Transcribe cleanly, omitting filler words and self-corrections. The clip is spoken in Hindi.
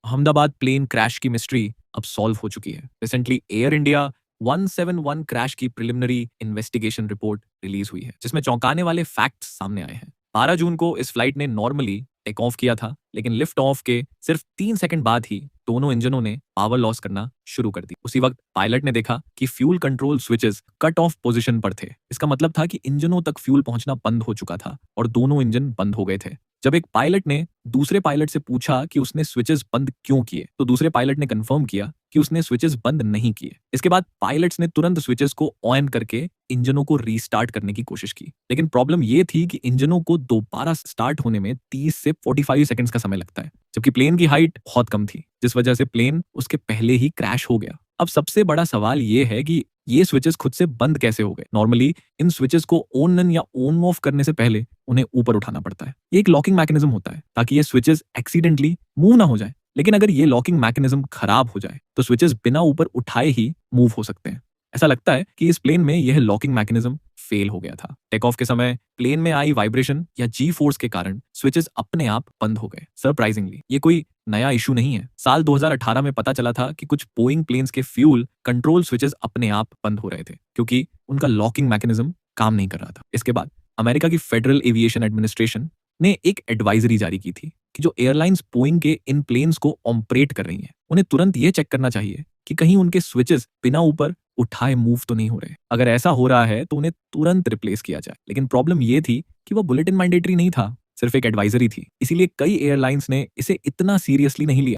अहमदाबाद प्लेन क्रैश की मिस्ट्री अब सॉल्व हो चुकी है। रिसेंटली एयर इंडिया 171 क्रैश की प्रिलिमिनरी इन्वेस्टिगेशन रिपोर्ट रिलीज हुई है, जिसमें चौंकाने वाले फैक्ट्स सामने आए हैं। 12 जून को इस फ्लाइट ने नॉर्मली टेक ऑफ किया था, लेकिन लिफ्ट ऑफ के सिर्फ 3 सेकंड बाद ही दोनों इंजनों ने पावर लॉस करना शुरू कर दी। उसी वक्त पायलट ने देखा कि fuel control switches cut off position पर थे। इसका मतलब था कि इंजनों तक फ्यूल पहुंचना बंद हो चुका था और दोनों इंजन बंद हो गए थे। जब एक पायलट ने दूसरे पायलट से पूछा कि उसने स्विचेस बंद क्यों किए, तो दूसरे पायलट ने कंफर्म किया कि उसने स्विचेस बंद नहीं किए। इसके बाद पायलट्स ने तुरंत स्विचेस को ऑन करके इंजनों को रीस्टार्ट करने की कोशिश की, लेकिन प्रॉब्लम यह थी कि इंजनों को दोबारा स्टार्ट होने में 30 से 45 सेकंड्स का समय लगता है, जबकि प्लेन की हाइट बहुत कम थी, जिस वजह से प्लेन उसके पहले ही क्रैश हो गया। अब सबसे बड़ा सवाल यह है कि ये स्विचेस खुद से बंद कैसे हो गए। नॉर्मली इन स्विचेस को ऑन या ऑन ऑफ करने से पहले उन्हें ऊपर उठाना पड़ता है। ये एक लॉकिंग मैकेनिज्म होता है ताकि ये स्विचेस एक्सीडेंटली मूव ना हो जाए। लेकिन अगर ये लॉकिंग मैकेनिज्म खराब हो जाए तो स्विचेस बिना ऊपर उठाए ही मूव हो सकते हैं। ऐसा लगता है कि इस प्लेन में यह लॉकिंग मैकेनिज्म फेल हो गया था। टेक ऑफ के समय प्लेन में आई वाइब्रेशन या जी फोर्स के कारण स्विचेस अपने आप बंद हो गए। सरप्राइजिंगली ये कोई नया इशू नहीं है। साल 2018 में पता चला था कि कुछ बोइंग प्लेन्स के फ्यूल कंट्रोल स्विचेस अपने आप बंद हो रहे थे, क्योंकि उनका लॉकिंग मैकेनिज्म काम नहीं कर रहा था। इसके बाद अमेरिका की फेडरल एविएशन एडमिनिस्ट्रेशन ने एक एडवाइजरी जारी की थी कि जो एयरलाइंस बोइंग के इन प्लेन्स को ऑपरेट कर रही हैं, उन्हें तुरंत ये चेक करना चाहिए कि कहीं उनके स्विचेस बिना ऊपर उठाए मूव तो नहीं हो रहे। अगर ऐसा हो रहा है तो उन्हें तुरंत रिप्लेस किया जाए। लेकिन प्रॉब्लम यह थी कि वो बुलेटिन मैंडेटरी नहीं था, सिर्फ एक एडवाइजरी थी। इसीलिए कई एयरलाइंस ने इसे इतना सीरियसली नहीं लिया।